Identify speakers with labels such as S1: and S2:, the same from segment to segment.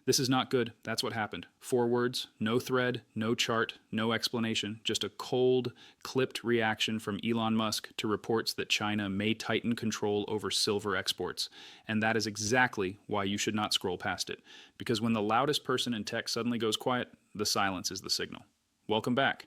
S1: This is not good. That's what happened. 4 words, no thread, no chart, no explanation, just a cold, clipped reaction from Elon Musk to reports that China may tighten control over silver exports. And that is exactly why you should not scroll past it. Because when the loudest person in tech suddenly goes quiet, the silence is the signal. Welcome back.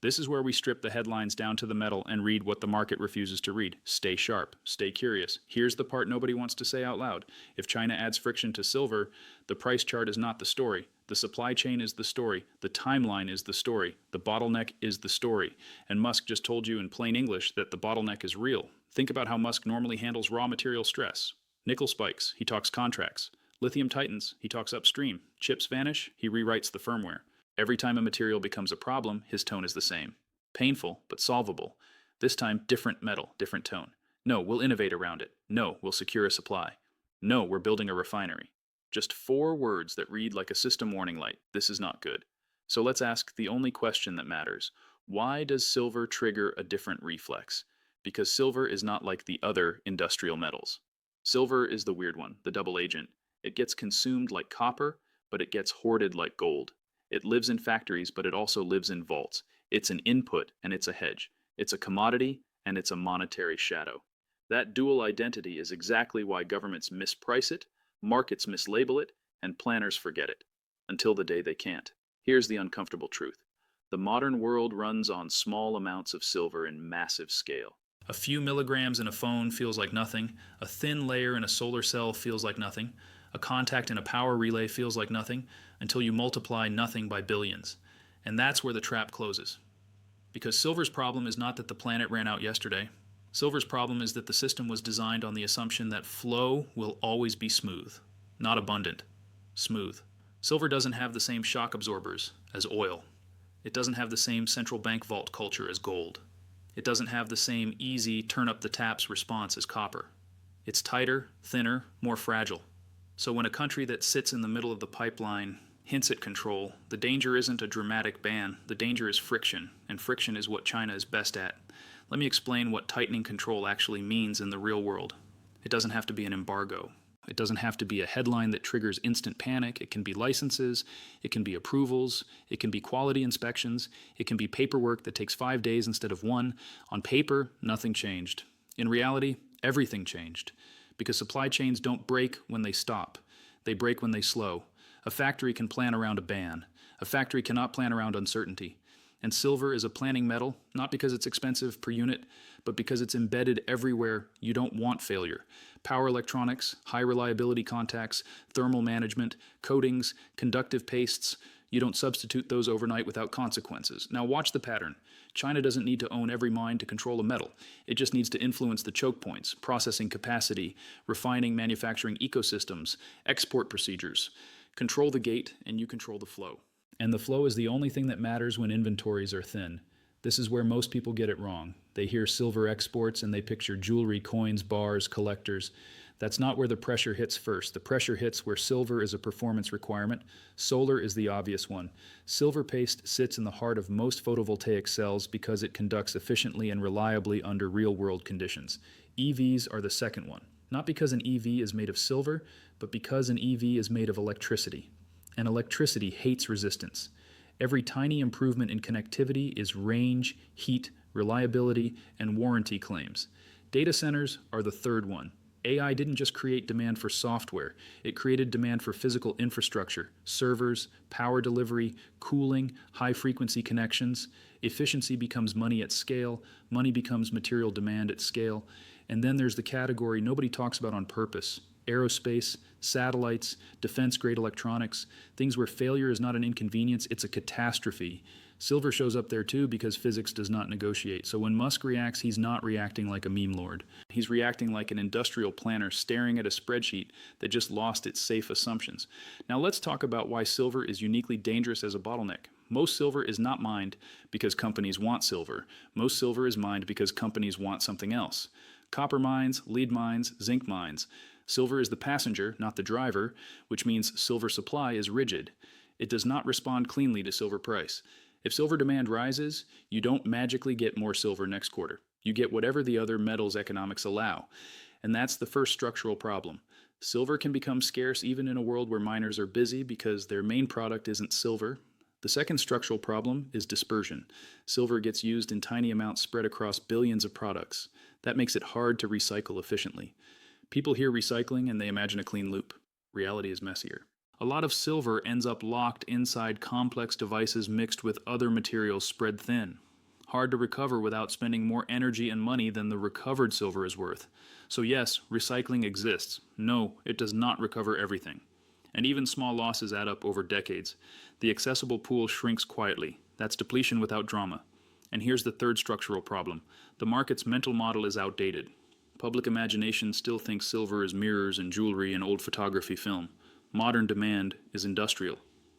S1: This is where we strip the headlines down to the metal and read what the market refuses to read. Stay sharp. Stay curious. Here's the part nobody wants to say out loud. If China adds friction to silver, the price chart is not the story. The supply chain is the story. The timeline is the story. The bottleneck is the story. And Musk just told you in plain English that the bottleneck is real. Think about how Musk normally handles raw material stress. Nickel spikes, he talks contracts. Lithium tightens, he talks upstream. Chips vanish, he rewrites the firmware. Every time a material becomes a problem, his tone is the same. Painful, but solvable. This time, different metal, different tone. No, we'll innovate around it. No, we'll secure a supply. No, we're building a refinery. Just 4 words that read like a system warning light. This is not good. So let's ask the only question that matters. Why does silver trigger a different reflex? Because silver is not like the other industrial metals. Silver is the weird one, the double agent. It gets consumed like copper, but it gets hoarded like gold. It lives in factories, but it also lives in vaults. It's an input and it's a hedge. It's a commodity and it's a monetary shadow. That dual identity is exactly why governments misprice it, markets mislabel it, and planners forget it. Until the day they can't. Here's the uncomfortable truth. The modern world runs on small amounts of silver in massive scale. A few milligrams in a phone feels like nothing. A thin layer in a solar cell feels like nothing. A contact in a power relay feels like nothing until you multiply nothing by billions. And that's where the trap closes. Because silver's problem is not that the planet ran out yesterday. Silver's problem is that the system was designed on the assumption that flow will always be smooth, not abundant, smooth. Silver doesn't have the same shock absorbers as oil. It doesn't have the same central bank vault culture as gold. It doesn't have the same easy turn up the taps response as copper. It's tighter, thinner, more fragile. So when a country that sits in the middle of the pipeline hints at control, the danger isn't a dramatic ban, the danger is friction, and friction is what China is best at. Let me explain what tightening control actually means in the real world. It doesn't have to be an embargo. It doesn't have to be a headline that triggers instant panic. It can be licenses, it can be approvals, it can be quality inspections, it can be paperwork that takes 5 days instead of 1. On paper, nothing changed. In reality, everything changed. Because supply chains don't break when they stop. They break when they slow. A factory can plan around a ban. A factory cannot plan around uncertainty. And silver is a planning metal, not because it's expensive per unit, but because it's embedded everywhere you don't want failure. Power electronics, high reliability contacts, thermal management, coatings, conductive pastes. You don't substitute those overnight without consequences. Now watch the pattern. China doesn't need to own every mine to control a metal. It just needs to influence the choke points, processing capacity, refining manufacturing ecosystems, export procedures. Control the gate and you control the flow. And the flow is the only thing that matters when inventories are thin. This is where most people get it wrong. They hear silver exports and they picture jewelry, coins, bars, collectors. That's not where the pressure hits first. The pressure hits where silver is a performance requirement. Solar is the obvious one. Silver paste sits in the heart of most photovoltaic cells because it conducts efficiently and reliably under real-world conditions. EVs are the second one. Not because an EV is made of silver, but because an EV is made of electricity. And electricity hates resistance. Every tiny improvement in connectivity is range, heat, reliability, and warranty claims. Data centers are the third one. AI didn't just create demand for software. It created demand for physical infrastructure, servers, power delivery, cooling, high-frequency connections. Efficiency becomes money at scale. Money becomes material demand at scale. And then there's the category nobody talks about on purpose. Aerospace, satellites, defense-grade electronics, things where failure is not an inconvenience, it's a catastrophe. Silver shows up there too because physics does not negotiate. So when Musk reacts, he's not reacting like a meme lord. He's reacting like an industrial planner staring at a spreadsheet that just lost its safe assumptions. Now let's talk about why silver is uniquely dangerous as a bottleneck. Most silver is not mined because companies want silver. Most silver is mined because companies want something else. Copper mines, lead mines, zinc mines. Silver is the passenger, not the driver, which means silver supply is rigid. It does not respond cleanly to silver price. If silver demand rises, you don't magically get more silver next quarter. You get whatever the other metals economics allow. And that's the first structural problem. Silver can become scarce even in a world where miners are busy because their main product isn't silver. The second structural problem is dispersion. Silver gets used in tiny amounts spread across billions of products. That makes it hard to recycle efficiently. People hear recycling and they imagine a clean loop. Reality is messier. A lot of silver ends up locked inside complex devices mixed with other materials spread thin. Hard to recover without spending more energy and money than the recovered silver is worth. So yes, recycling exists. No, it does not recover everything. And even small losses add up over decades. The accessible pool shrinks quietly. That's depletion without drama. And here's the third structural problem. The market's mental model is outdated. Public imagination still thinks silver is mirrors and jewelry and old photography film. Modern demand is industrial,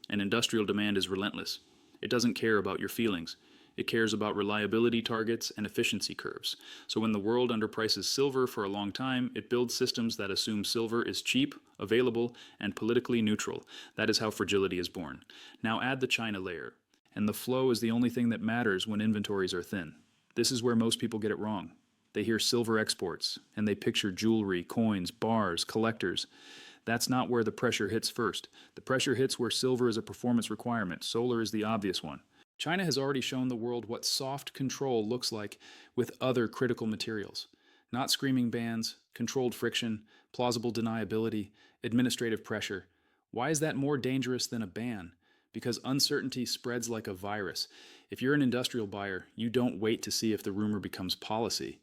S1: and industrial demand is relentless. It doesn't care about your feelings. It cares about reliability targets and efficiency curves. So when the world underprices silver for a long time, it builds systems that assume silver is cheap, available, and politically neutral. That is how fragility is born. Now add the China layer, and the flow is the only thing that matters when inventories are thin. This is where most people get it wrong. They hear silver exports, and they picture jewelry, coins, bars, collectors. That's not where the pressure hits first. The pressure hits where silver is a performance requirement. Solar is the obvious one. China has already shown the world what soft control looks like with other critical materials. Not screaming bans, controlled friction, plausible deniability, administrative pressure. Why is that more dangerous than a ban? Because uncertainty spreads like a virus. If you're an industrial buyer, you don't wait to see if the rumor becomes policy.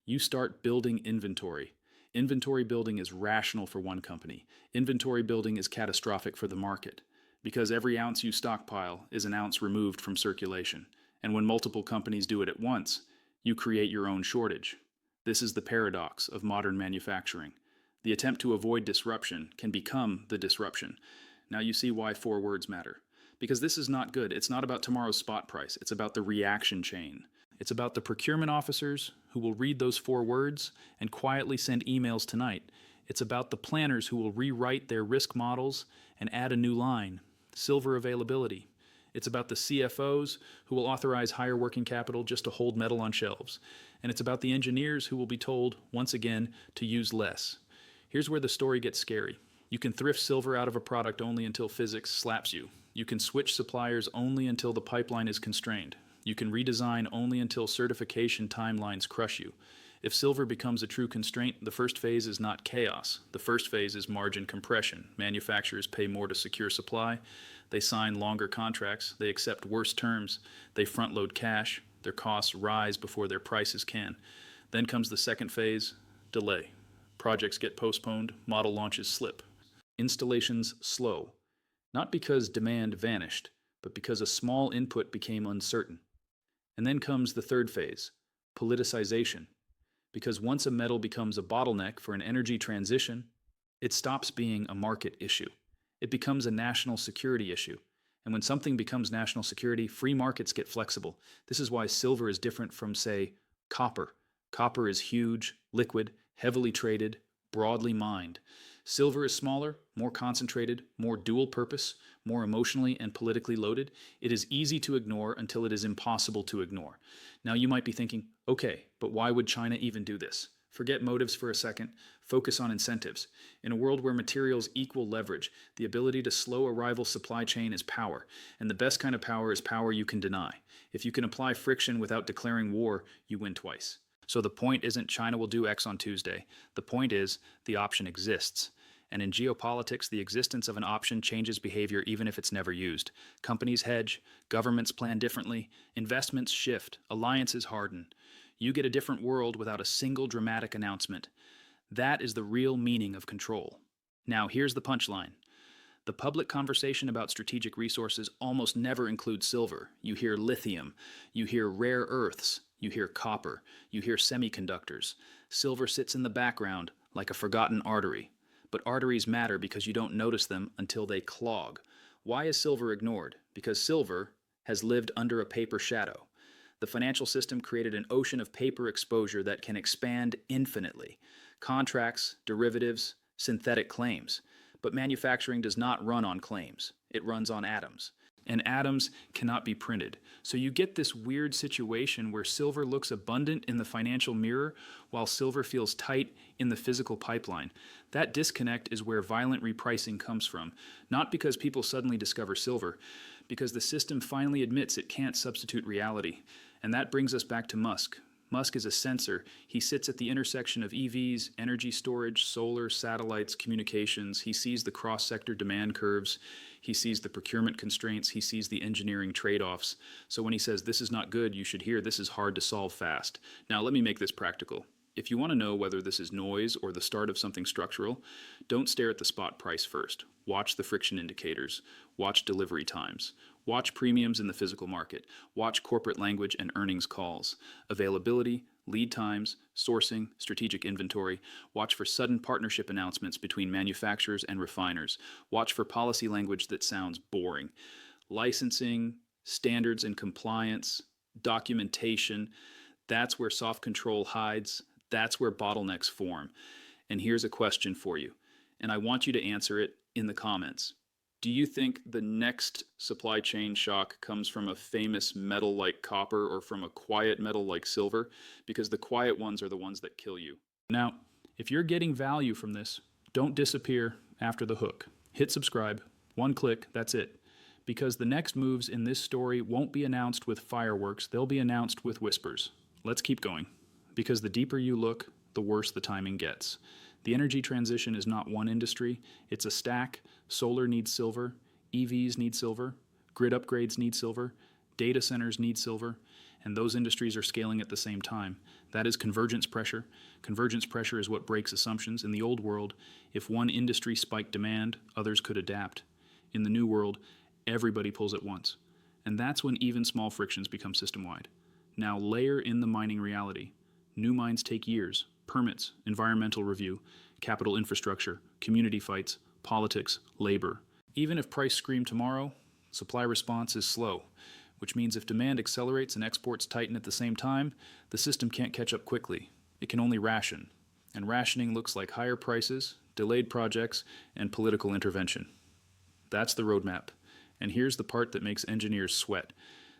S1: You start building inventory. Inventory building is rational for one company. Inventory building is catastrophic for the market, because every ounce you stockpile is an ounce removed from circulation. And when multiple companies do it at once, you create your own shortage. This is the paradox of modern manufacturing. The attempt to avoid disruption can become the disruption. Now you see why 4 words matter. Because this is not good. It's not about tomorrow's spot price. It's about the reaction chain. It's about the procurement officers who will read those 4 words and quietly send emails tonight. It's about the planners who will rewrite their risk models and add a new line, silver availability. It's about the CFOs who will authorize higher working capital just to hold metal on shelves. And it's about the engineers who will be told, once again, to use less. Here's where the story gets scary. You can thrift silver out of a product only until physics slaps you. You can switch suppliers only until the pipeline is constrained. You can redesign only until certification timelines crush you. If silver becomes a true constraint, the first phase is not chaos. The first phase is margin compression. Manufacturers pay more to secure supply. They sign longer contracts. They accept worse terms. They front-load cash. Their costs rise before their prices can. Then comes the second phase, delay. Projects get postponed. Model launches slip. Installations slow. Not because demand vanished, but because a small input became uncertain. And then comes the third phase, politicization. Because once a metal becomes a bottleneck for an energy transition, it stops being a market issue. It becomes a national security issue. And when something becomes national security, free markets get flexible. This is why silver is different from, say, copper. Copper is huge, liquid, heavily traded, broadly mined. Silver is smaller, more concentrated, more dual purpose, more emotionally and politically loaded. It is easy to ignore until it is impossible to ignore. Now you might be thinking, okay, but why would China even do this? Forget motives for a second. Focus on incentives. In a world where materials equal leverage, the ability to slow a rival supply chain is power. And the best kind of power is power you can deny. If you can apply friction without declaring war, you win twice. So the point isn't China will do X on Tuesday. The point is the option exists. And in geopolitics, the existence of an option changes behavior even if it's never used. Companies hedge, governments plan differently, investments shift, alliances harden. You get a different world without a single dramatic announcement. That is the real meaning of control. Now here's the punchline. The public conversation about strategic resources almost never includes silver. You hear lithium, you hear rare earths, you hear copper, you hear semiconductors. Silver sits in the background like a forgotten artery. But arteries matter because you don't notice them until they clog. Why is silver ignored? Because silver has lived under a paper shadow. The financial system created an ocean of paper exposure that can expand infinitely. Contracts, derivatives, synthetic claims. But manufacturing does not run on claims. It runs on atoms. and atoms cannot be printed. So you get this weird situation where silver looks abundant in the financial mirror while silver feels tight in the physical pipeline. That disconnect is where violent repricing comes from, not because people suddenly discover silver, because the system finally admits it can't substitute reality. And that brings us back to Musk. Musk is a sensor. He sits at the intersection of EVs, energy storage, solar, satellites, communications. He sees the cross-sector demand curves. He sees the procurement constraints. He sees the engineering trade-offs. So when he says, this is not good, you should hear, this is hard to solve fast. Now, let me make this practical. If you want to know whether this is noise or the start of something structural, don't stare at the spot price first. Watch the friction indicators. Watch delivery times. Watch premiums in the physical market. Watch corporate language and earnings calls. Availability, lead times, sourcing, strategic inventory. Watch for sudden partnership announcements between manufacturers and refiners. Watch for policy language that sounds boring. Licensing, standards and compliance, documentation, that's where soft control hides. That's where bottlenecks form. And here's a question for you, and I want you to answer it in the comments. Do you think the next supply chain shock comes from a famous metal like copper or from a quiet metal like silver? Because the quiet ones are the ones that kill you. Now, if you're getting value from this, don't disappear after the hook. Hit subscribe. One click, that's it. Because the next moves in this story won't be announced with fireworks, they'll be announced with whispers. Let's keep going. Because the deeper you look, the worse the timing gets. The energy transition is not one industry, it's a stack. Solar needs silver, EVs need silver, grid upgrades need silver, data centers need silver, and those industries are scaling at the same time. That is convergence pressure. Convergence pressure is what breaks assumptions. In the old world, if one industry spiked demand, others could adapt. In the new world, everybody pulls at once. And that's when even small frictions become system-wide. Now layer in the mining reality. New mines take years. Permits, environmental review, capital infrastructure, community fights, politics, labor. Even if price scream tomorrow, supply response is slow, which means if demand accelerates and exports tighten at the same time, the system can't catch up quickly. It can only ration. And rationing looks like higher prices, delayed projects, and political intervention. That's the roadmap. And here's the part that makes engineers sweat.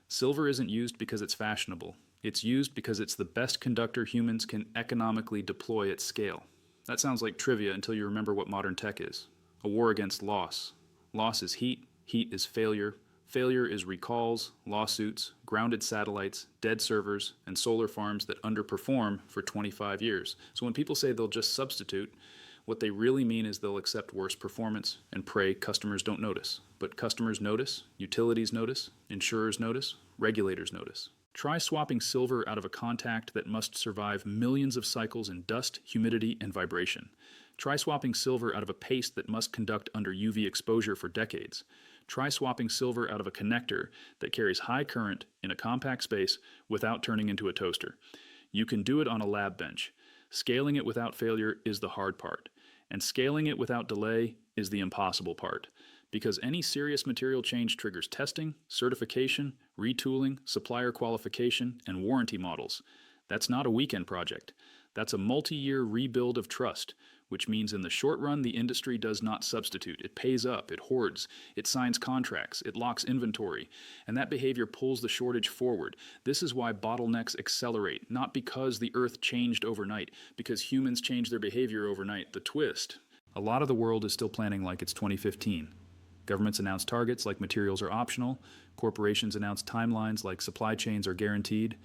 S1: Silver isn't used because it's fashionable. It's used because it's the best conductor humans can economically deploy at scale. That sounds like trivia until you remember what modern tech is. A war against loss. Loss is heat. Heat is failure. Failure is recalls, lawsuits, grounded satellites, dead servers, and solar farms that underperform for 25 years. So when people say they'll just substitute, what they really mean is they'll accept worse performance and pray customers don't notice. But customers notice, utilities notice, insurers notice, regulators notice. Try swapping silver out of a contact that must survive millions of cycles in dust, humidity, and vibration. Try swapping silver out of a paste that must conduct under UV exposure for decades. Try swapping silver out of a connector that carries high current in a compact space without turning into a toaster. You can do it on a lab bench. Scaling it without failure is the hard part, and scaling it without delay is the impossible part. Because any serious material change triggers testing, certification, retooling, supplier qualification, and warranty models. That's not a weekend project. That's a multi-year rebuild of trust, which means in the short run the industry does not substitute. It pays up, it hoards, it signs contracts, it locks inventory, and that behavior pulls the shortage forward. This is why bottlenecks accelerate, not because the earth changed overnight, because humans change their behavior overnight. The twist. A lot of the world is still planning like it's 2015. Governments announce targets like materials are optional. Corporations announce timelines like supply chains are guaranteed.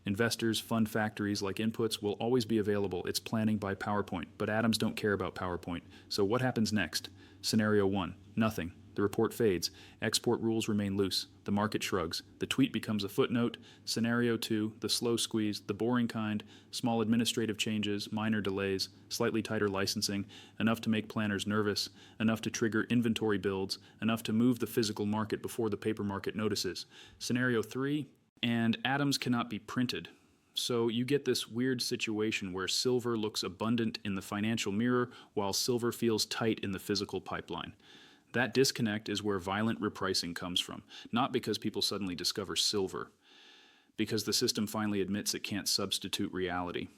S1: Investors fund factories like inputs will always be available. It's planning by PowerPoint, but atoms don't care about PowerPoint. So what happens next? Scenario 1, nothing. The report fades. Export rules remain loose. The market shrugs. The tweet becomes a footnote. Scenario 2, the slow squeeze, the boring kind, small administrative changes, minor delays, slightly tighter licensing, enough to make planners nervous, enough to trigger inventory builds, enough to move the physical market before the paper market notices. Scenario 3, and atoms cannot be printed. So you get this weird situation where silver looks abundant in the financial mirror while silver feels tight in the physical pipeline. That disconnect is where violent repricing comes from, not because people suddenly discover silver, because the system finally admits it can't substitute reality.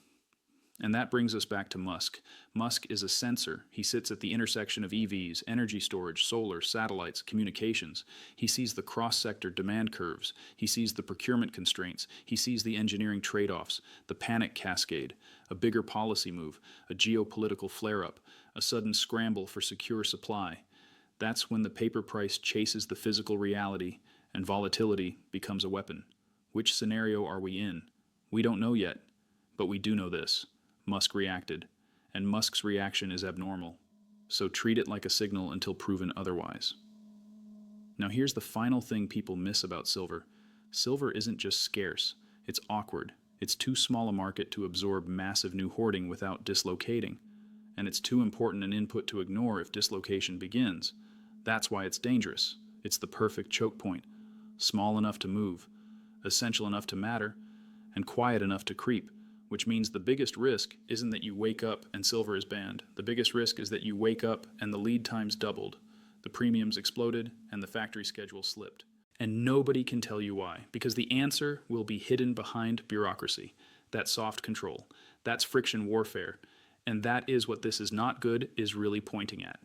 S1: And that brings us back to Musk. Musk is a sensor. He sits at the intersection of EVs, energy storage, solar, satellites, communications. He sees the cross-sector demand curves. He sees the procurement constraints. He sees the engineering trade-offs, the panic cascade, a bigger policy move, a geopolitical flare-up, a sudden scramble for secure supply. That's when the paper price chases the physical reality and volatility becomes a weapon. Which scenario are we in? We don't know yet, but we do know this. Musk reacted, and Musk's reaction is abnormal. So treat it like a signal until proven otherwise. Now here's the final thing people miss about silver. Silver isn't just scarce, it's awkward. It's too small a market to absorb massive new hoarding without dislocating. And it's too important an input to ignore if dislocation begins. That's why it's dangerous. It's the perfect choke point. Small enough to move, essential enough to matter, and quiet enough to creep. Which means the biggest risk isn't that you wake up and silver is banned. The biggest risk is that you wake up and the lead times doubled, the premiums exploded, and the factory schedule slipped. And nobody can tell you why, because the answer will be hidden behind bureaucracy. That's soft control. That's friction warfare. And that is what This Is Not Good is really pointing at.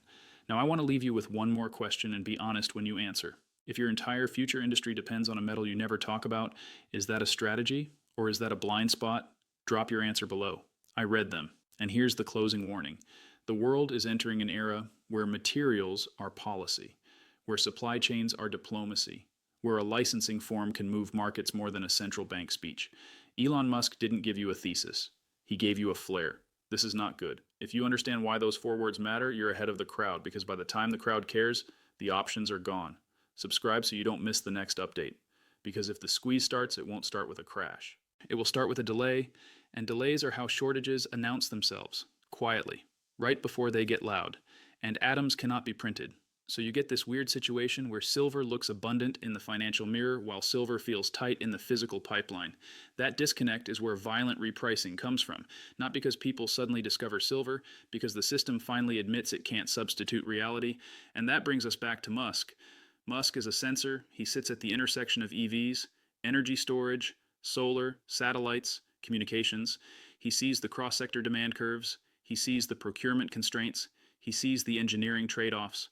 S1: Now I want to leave you with one more question and be honest when you answer. If your entire future industry depends on a metal you never talk about, is that a strategy or is that a blind spot? Drop your answer below. I read them. And here's the closing warning. The world is entering an era where materials are policy, where supply chains are diplomacy, where a licensing form can move markets more than a central bank speech. Elon Musk didn't give you a thesis. He gave you a flare. This is not good. If you understand why those 4 words matter, you're ahead of the crowd, because by the time the crowd cares, the options are gone. Subscribe so you don't miss the next update, because if the squeeze starts, it won't start with a crash. It will start with a delay, and delays are how shortages announce themselves, quietly, right before they get loud. And atoms cannot be printed. So you get this weird situation where silver looks abundant in the financial mirror while silver feels tight in the physical pipeline. That disconnect is where violent repricing comes from. Not because people suddenly discover silver, because the system finally admits it can't substitute reality. And that brings us back to Musk. Musk is a sensor. He sits at the intersection of EVs, energy storage, solar, satellites, communications. He sees the cross-sector demand curves. He sees the procurement constraints. He sees the engineering trade-offs.